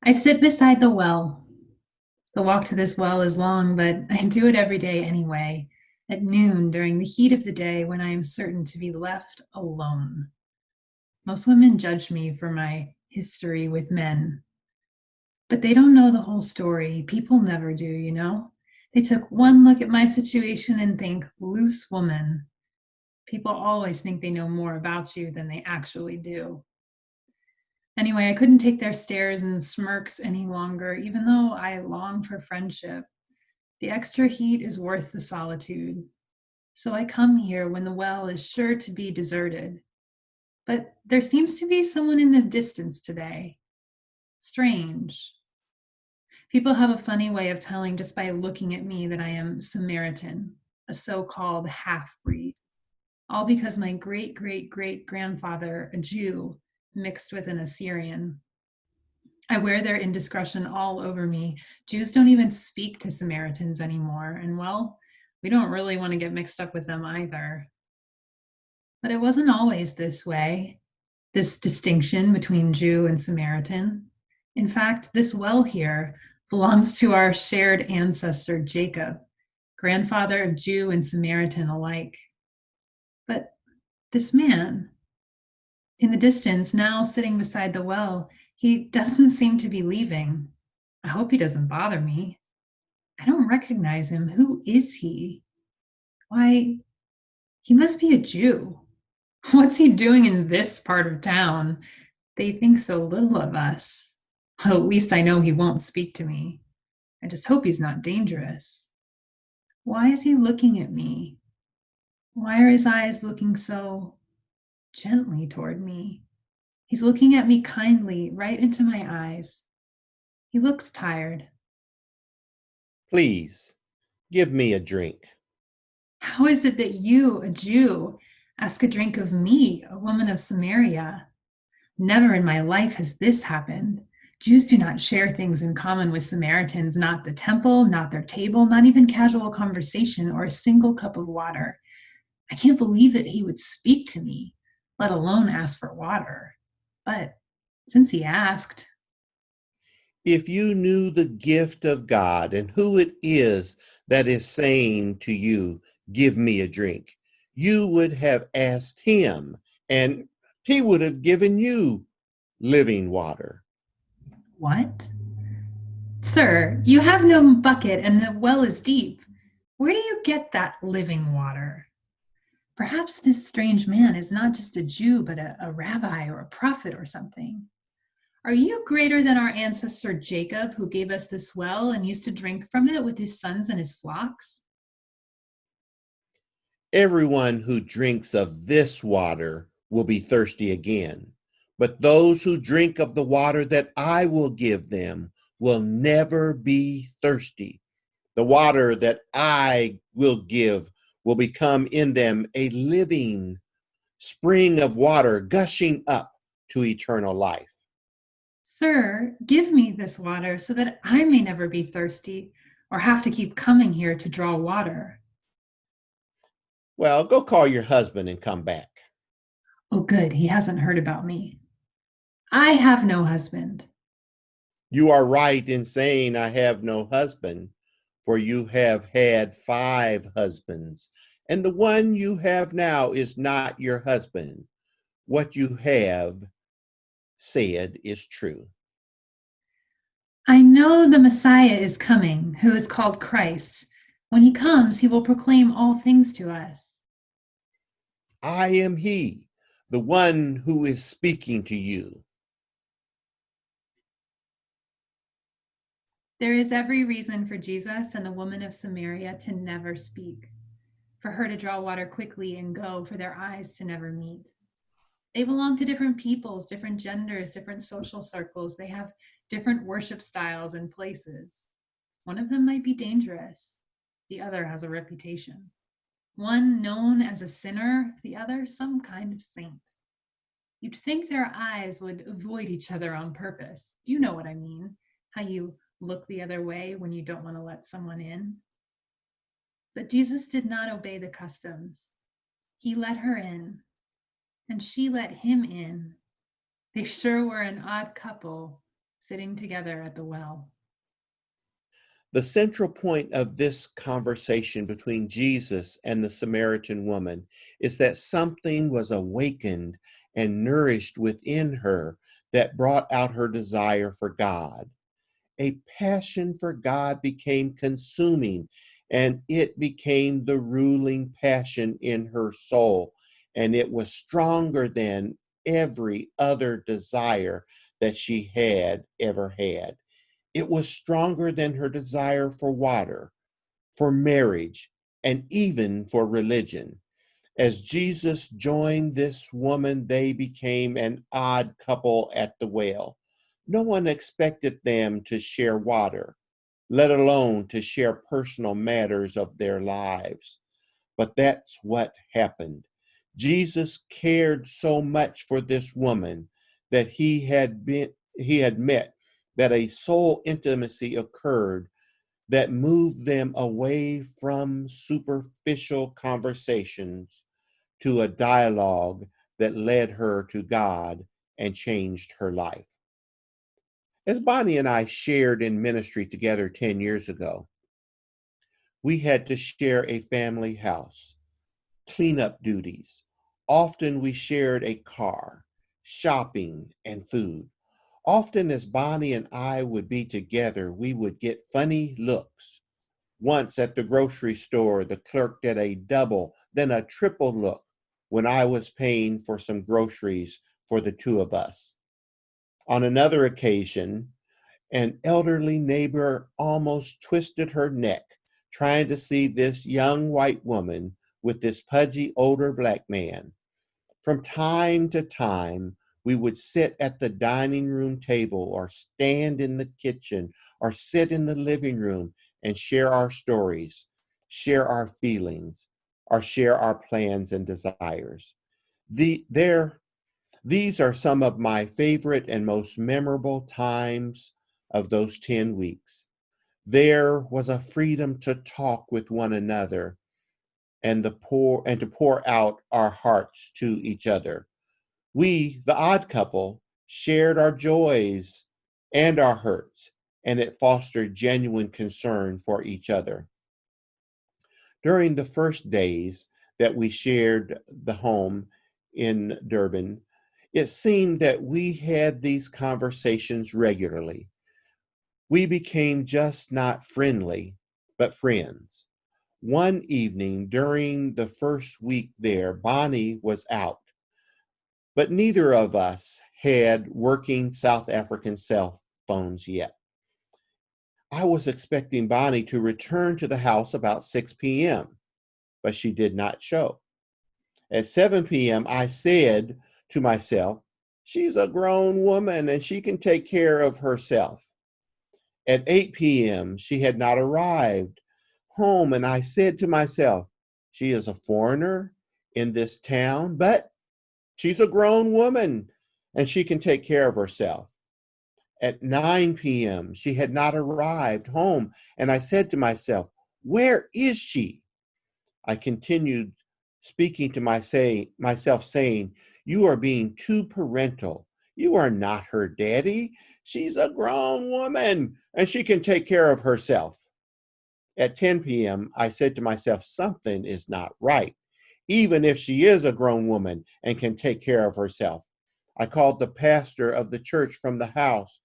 I sit beside the well. The walk to this well is long, but I do it every day anyway, at noon during the heat of the day when I am certain to be left alone. Most women judge me for my history with men, but they don't know the whole story. People never do, you know? They took one look at my situation and think, loose woman. People always think they know more about you than they actually do. Anyway, I couldn't take their stares and smirks any longer, even though I long for friendship. The extra heat is worth the solitude. So I come here when the well is sure to be deserted. But there seems to be someone in the distance today. Strange. People have a funny way of telling just by looking at me that I am Samaritan, a so called half breed. All because my great great great grandfather, a Jew, mixed with an Assyrian. I wear their indiscretion all over me. Jews don't even speak to Samaritans anymore, and well, we don't really want to get mixed up with them either. But it wasn't always this way, this distinction between Jew and Samaritan. In fact, this well here belongs to our shared ancestor, Jacob, grandfather of Jew and Samaritan alike. But this man, in the distance, now sitting beside the well, he doesn't seem to be leaving. I hope he doesn't bother me. I don't recognize him. Who is he? Why, he must be a Jew. What's he doing in this part of town? They think so little of us. Well, at least I know he won't speak to me. I just hope he's not dangerous. Why is he looking at me? Why are his eyes looking so gently toward me? He's looking at me kindly, right into my eyes. He looks tired. Please, give me a drink. How is it that you, a Jew, ask a drink of me, a woman of Samaria? Never in my life has this happened. Jews do not share things in common with Samaritans, not the temple, not their table, not even casual conversation or a single cup of water. I can't believe that he would speak to me, let alone ask for water. But since he asked, If you knew the gift of God and who it is that is saying to you, give me a drink, you would have asked him, and he would have given you living water. what? Sir, you have no bucket and the well is deep. Where do you get that living water? Perhaps this strange man is not just a Jew, but a rabbi or a prophet or something. Are you greater than our ancestor Jacob, who gave us this well and used to drink from it with his sons and his flocks? Everyone who drinks of this water will be thirsty again, but those who drink of the water that I will give them will never be thirsty. The water that I will give will become in them a living spring of water gushing up to eternal life. Sir, give me this water so that I may never be thirsty or have to keep coming here to draw water. Well, go call your husband and come back. Oh, good, he hasn't heard about me. I have no husband. You are right in saying I have no husband, for you have had 5 husbands, and the one you have now is not your husband. What you have said is true. I know the Messiah is coming, who is called Christ. When he comes, he will proclaim all things to us. I am he, the one who is speaking to you. There is every reason for Jesus and the woman of Samaria to never speak, for her to draw water quickly and go, for their eyes to never meet. They belong to different peoples, different genders, different social circles. They have different worship styles and places. One of them might be dangerous, the other has a reputation. One known as a sinner, the other some kind of saint. You'd think their eyes would avoid each other on purpose. You know what I mean, how you look the other way when you don't want to let someone in. But Jesus did not obey the customs. He let her in, and she let him in. They sure were an odd couple, sitting together at the well. The central point of this conversation between Jesus and the Samaritan woman is that something was awakened and nourished within her that brought out her desire for God. A passion for God became consuming, and it became the ruling passion in her soul. And it was stronger than every other desire that she had ever had. It was stronger than her desire for water, for marriage, and even for religion. As Jesus joined this woman, they became an odd couple at the well. No one expected them to share water, let alone to share personal matters of their lives. But that's what happened. Jesus cared so much for this woman that he had met that a soul intimacy occurred that moved them away from superficial conversations to a dialogue that led her to God and changed her life. As Bonnie and I shared in ministry together 10 years ago, we had to share a family house, cleanup duties. Often we shared a car, shopping, and food. Often, as Bonnie and I would be together, we would get funny looks. Once at the grocery store, the clerk did a double, then a triple look when I was paying for some groceries for the two of us. On another occasion, an elderly neighbor almost twisted her neck trying to see this young white woman with this pudgy older black man. From time to time, we would sit at the dining room table or stand in the kitchen or sit in the living room and share our stories, share our feelings, or share our plans and desires. The, there, these are some of my favorite and most memorable times of those 10 weeks. There was a freedom to talk with one another and to pour out our hearts to each other. We, the odd couple, shared our joys and our hurts, and it fostered genuine concern for each other. During the first days that we shared the home in Durban, it seemed that we had these conversations regularly. We became just not friendly, but friends. One evening during the first week there, Bonnie was out, but neither of us had working South African cell phones yet. I was expecting Bonnie to return to the house about 6 p.m., but she did not show. At 7 p.m., I said to myself, she's a grown woman and she can take care of herself. At 8 p.m., she had not arrived home, and I said to myself, she is a foreigner in this town, but she's a grown woman and she can take care of herself. At 9 p.m., she had not arrived home, and I said to myself, where is she? I continued speaking to myself, saying, you are being too parental. You are not her daddy. She's a grown woman and she can take care of herself. At 10 p.m., I said to myself, something is not right, even if she is a grown woman and can take care of herself. I called the pastor of the church from the house,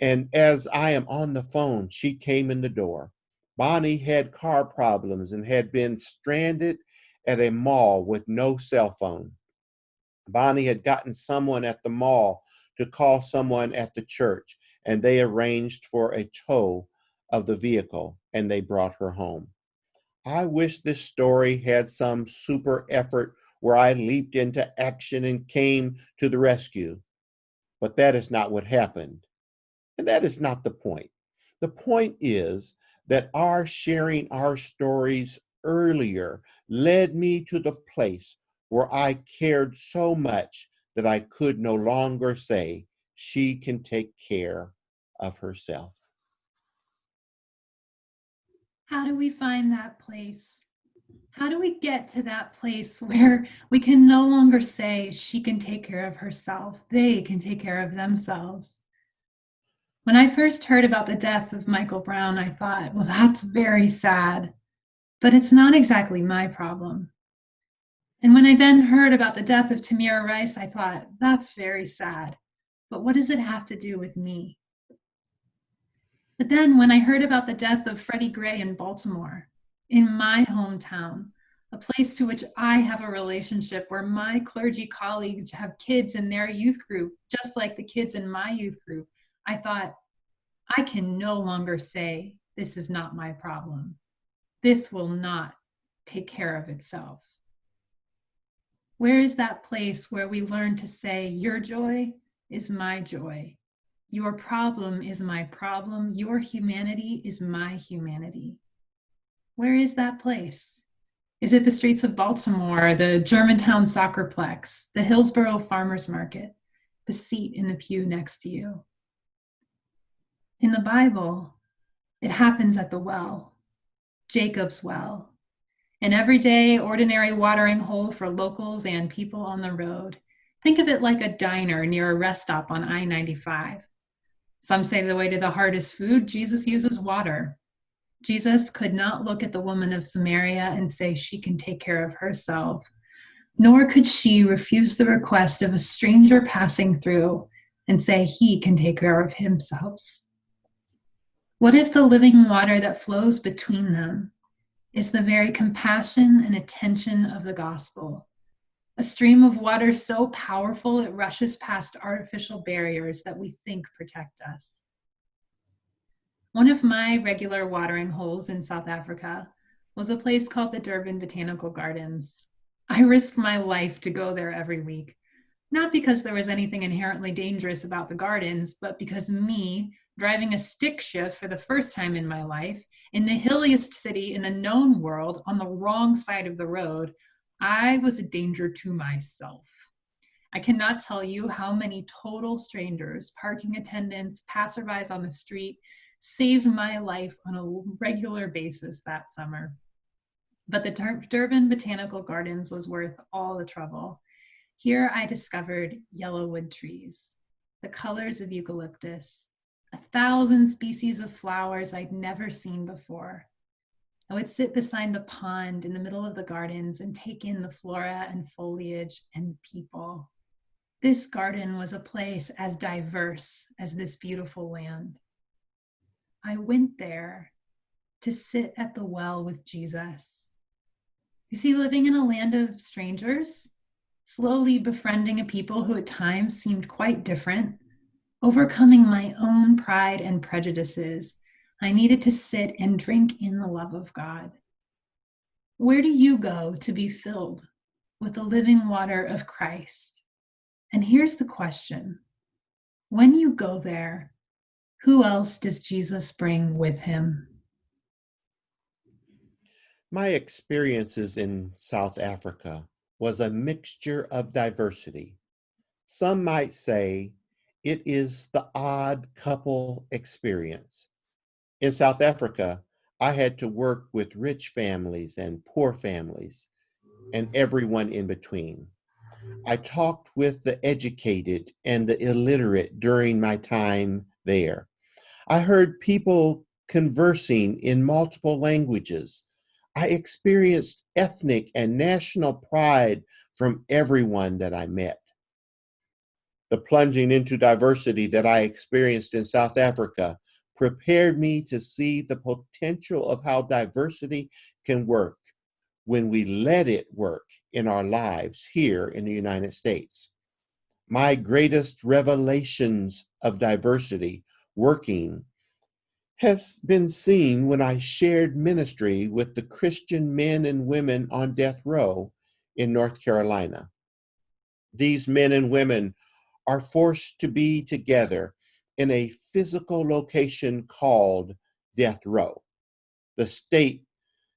and as I am on the phone, she came in the door. Bonnie had car problems and had been stranded at a mall with no cell phone. Bonnie had gotten someone at the mall to call someone at the church, and they arranged for a tow of the vehicle, and they brought her home. I wish this story had some super effort where I leaped into action and came to the rescue, but that is not what happened. And that is not the point. The point is that our sharing our stories earlier led me to the place where I cared so much that I could no longer say, she can take care of herself. How do we find that place? How do we get to that place where we can no longer say she can take care of herself? They can take care of themselves. When I first heard about the death of Michael Brown, I thought, well, that's very sad, but it's not exactly my problem. And when I then heard about the death of Tamira Rice, I thought, that's very sad, but what does it have to do with me? But then when I heard about the death of Freddie Gray in Baltimore, in my hometown, a place to which I have a relationship where my clergy colleagues have kids in their youth group, just like the kids in my youth group, I thought, I can no longer say, this is not my problem. This will not take care of itself. Where is that place where we learn to say, your joy is my joy? Your problem is my problem. Your humanity is my humanity. Where is that place? Is it the streets of Baltimore, the Germantown Soccerplex, the Hillsborough Farmers Market, the seat in the pew next to you? In the Bible, it happens at the well, Jacob's well, an everyday, ordinary watering hole for locals and people on the road. Think of it like a diner near a rest stop on I-95. Some say the way to the heart is food. Jesus uses water. Jesus could not look at the woman of Samaria and say she can take care of herself, nor could she refuse the request of a stranger passing through and say he can take care of himself. What if the living water that flows between them is the very compassion and attention of the gospel? A stream of water so powerful it rushes past artificial barriers that we think protect us. One of my regular watering holes in South Africa was a place called the Durban Botanical Gardens. I risked my life to go there every week, not because there was anything inherently dangerous about the gardens, but because me, driving a stick shift for the first time in my life, in the hilliest city in the known world, on the wrong side of the road, I was a danger to myself. I cannot tell you how many total strangers, parking attendants, passerbys on the street saved my life on a regular basis that summer. But the Durban Botanical Gardens was worth all the trouble. Here I discovered yellowwood trees, the colors of eucalyptus, 1,000 species of flowers I'd never seen before. I would sit beside the pond in the middle of the gardens and take in the flora and foliage and people. This garden was a place as diverse as this beautiful land. I went there to sit at the well with Jesus. You see, living in a land of strangers, slowly befriending a people who at times seemed quite different, overcoming my own pride and prejudices, I needed to sit and drink in the love of God. Where do you go to be filled with the living water of Christ? And here's the question. When you go there, who else does Jesus bring with him? My experiences in South Africa was a mixture of diversity. Some might say it is the odd couple experience. In South Africa, I had to work with rich families and poor families and everyone in between. I talked with the educated and the illiterate during my time there. I heard people conversing in multiple languages. I experienced ethnic and national pride from everyone that I met. The plunging into diversity that I experienced in South Africa prepared me to see the potential of how diversity can work when we let it work in our lives here in the United States. My greatest revelations of diversity working has been seen when I shared ministry with the Christian men and women on death row in North Carolina. These men and women are forced to be together in a physical location called death row. The state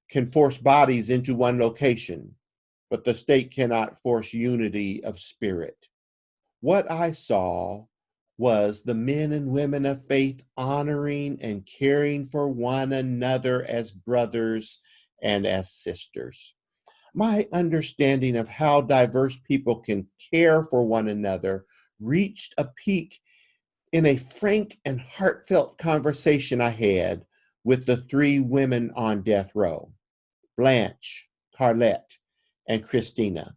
can force bodies into one location, but the state cannot force unity of spirit. What I saw was the men and women of faith honoring and caring for one another as brothers and as sisters. My understanding of how diverse people can care for one another reached a peak In a frank and heartfelt conversation I had with the three women on death row, Blanche, Carlette, and Christina,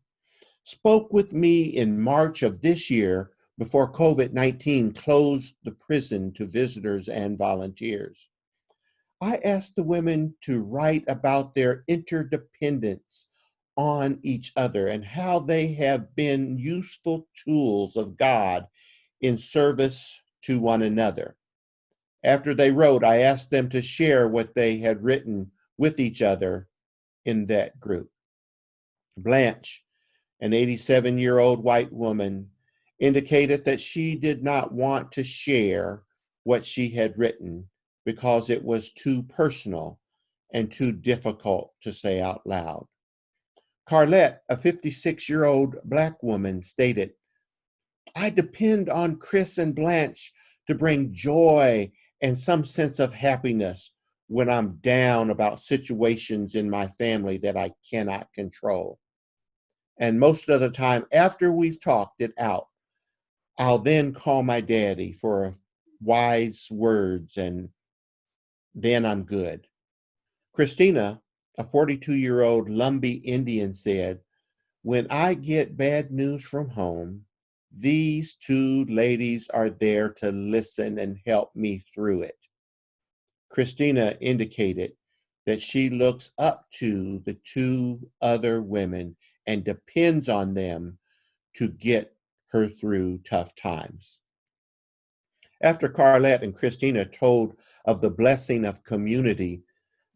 spoke with me in March of this year before COVID-19 closed the prison to visitors and volunteers. I asked the women to write about their interdependence on each other and how they have been useful tools of God in service to one another. After they wrote, I asked them to share what they had written with each other in that group. Blanche, an 87-year-old white woman, indicated that she did not want to share what she had written because it was too personal and too difficult to say out loud. Carlette, a 56-year-old Black woman, stated, I depend on Chris and Blanche to bring joy and some sense of happiness when I'm down about situations in my family that I cannot control. And most of the time, after we've talked it out, I'll then call my daddy for wise words, and then I'm good. Christina, a 42-year-old Lumbee Indian, said, when I get bad news from home, these two ladies are there to listen and help me through it. Christina indicated that she looks up to the two other women and depends on them to get her through tough times. After Carlette and Christina told of the blessing of community,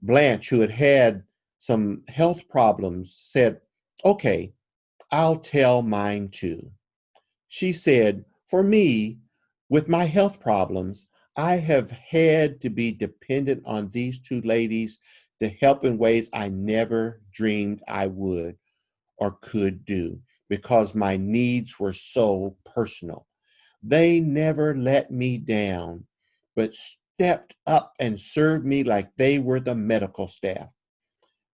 Blanche, who had had some health problems, said, okay, I'll tell mine too. She said, for me, with my health problems, I have had to be dependent on these two ladies to help in ways I never dreamed I would or could do because my needs were so personal. They never let me down, but stepped up and served me like they were the medical staff.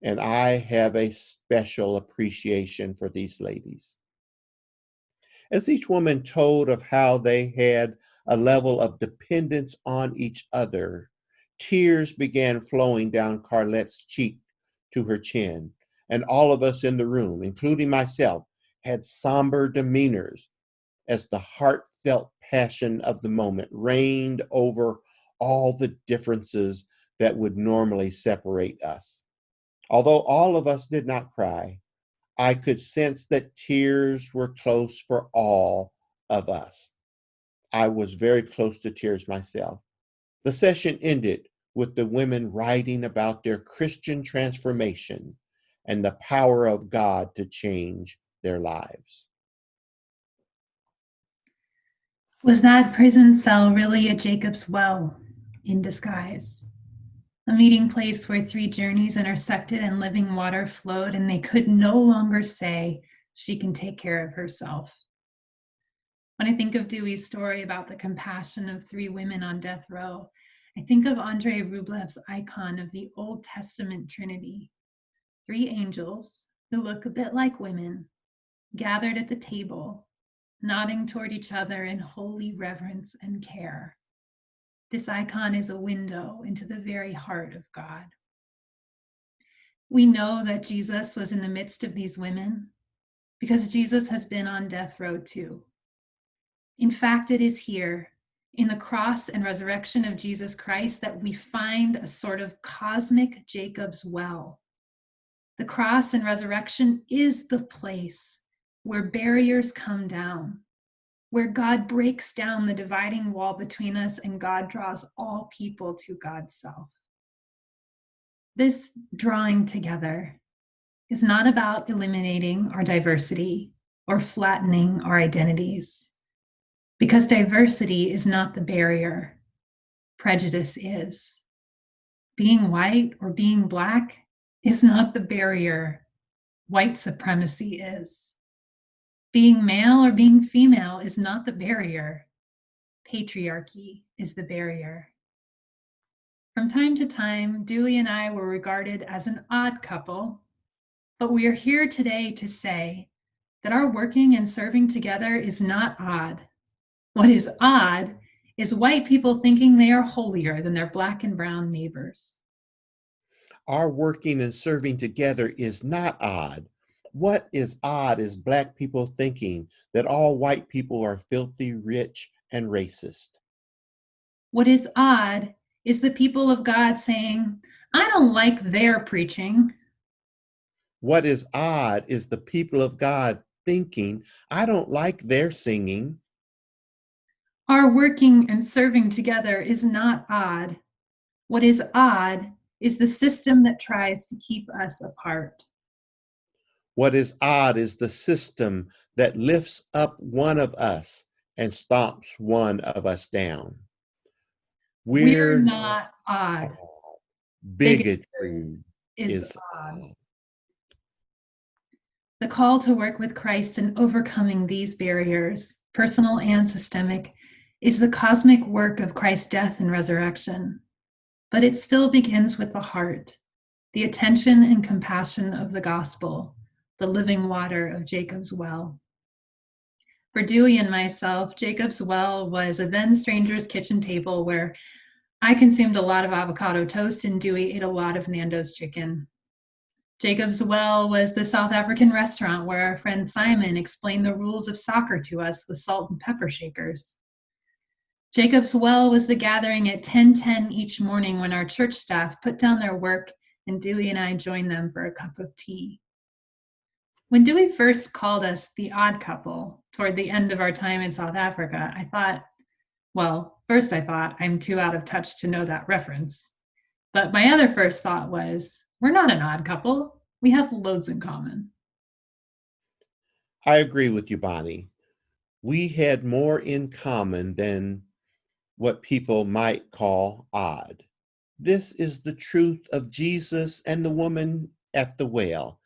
And I have a special appreciation for these ladies. As each woman told of how they had a level of dependence on each other, tears began flowing down Carlette's cheek to her chin, and all of us in the room, including myself, had somber demeanors as the heartfelt passion of the moment reigned over all the differences that would normally separate us. Although all of us did not cry, I could sense that tears were close for all of us. I was very close to tears myself. The session ended with the women writing about their Christian transformation and the power of God to change their lives. Was that prison cell really a Jacob's well in disguise? A meeting place where three journeys intersected and living water flowed, and they could no longer say she can take care of herself. When I think of Dewey's story about the compassion of three women on death row, I think of Andrei Rublev's icon of the Old Testament Trinity. Three angels who look a bit like women, gathered at the table, nodding toward each other in holy reverence and care. This icon is a window into the very heart of God. We know that Jesus was in the midst of these women because Jesus has been on death row too. In fact, it is here in the cross and resurrection of Jesus Christ that we find a sort of cosmic Jacob's well. The cross and resurrection is the place where barriers come down, where God breaks down the dividing wall between us and God draws all people to God's self. This drawing together is not about eliminating our diversity or flattening our identities, because diversity is not the barrier, prejudice is. Being white or being Black is not the barrier, white supremacy is. Being male or being female is not the barrier, patriarchy is the barrier. From time to time, Dewey and I were regarded as an odd couple, but we are here today to say that our working and serving together is not odd. What is odd Is white people thinking they are holier than their black and brown neighbors? Our working and serving together is not odd. What is odd is Black people thinking that all white people are filthy, rich, and racist. What is odd is the people of God saying, I don't like their preaching. What is odd is the people of God thinking, I don't like their singing. Our working and serving together is not odd. What is odd is the system that tries to keep us apart. What is odd is the system that lifts up one of us and stomps one of us down. We're We're not not odd. odd. Bigotry Bigotry is is odd. odd. The call to work with Christ in overcoming these barriers, personal and systemic, is the cosmic work of Christ's death and resurrection. But it still begins with the heart, the attention and compassion of the gospel, the living water of Jacob's well. For Dewey and myself, Jacob's well was a then stranger's kitchen table where I consumed a lot of avocado toast and Dewey ate a lot of Nando's chicken. Jacob's Well was the South African restaurant where our friend Simon explained the rules of soccer to us with salt and pepper shakers. Jacob's Well was the gathering at 10:10 each morning when our church staff put down their work and Dewey and I joined them for a cup of tea. When Dewey first called us the odd couple toward the end of our time in South Africa, I thought, well, first I thought I'm too out of touch to know that reference. But my other first thought was, we're not an odd couple. We have loads in common. I agree with you, Bonnie. We had more in common than what people might call odd. This is the truth of Jesus and the woman at the well,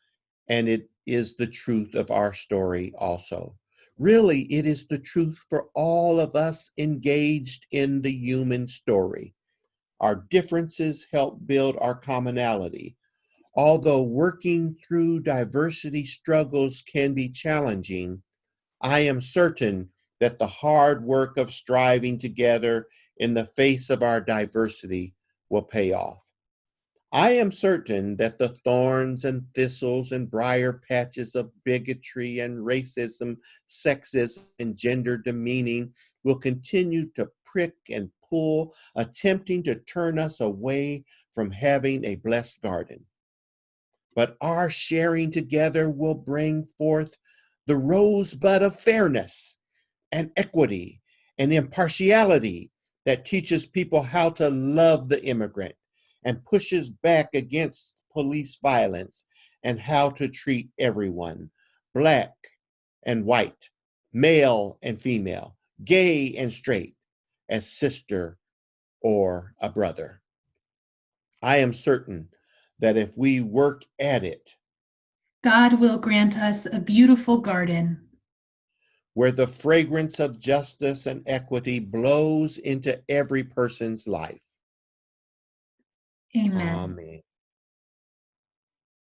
and it is the truth of our story also. Really, it is the truth for all of us engaged in the human story. Our differences help build our commonality. Although working through diversity struggles can be challenging, I am certain that the hard work of striving together in the face of our diversity will pay off. I am certain that the thorns and thistles and briar patches of bigotry and racism, sexism, and gender demeaning will continue to prick and pull, attempting to turn us away from having a blessed garden. But our sharing together will bring forth the rosebud of fairness and equity and impartiality that teaches people how to love the immigrant and pushes back against police violence and how to treat everyone, black and white, male and female, gay and straight, as sister or a brother. I am certain that if we work at it, God will grant us a beautiful garden. where the fragrance of justice and equity blows into every person's life. Amen. Amen.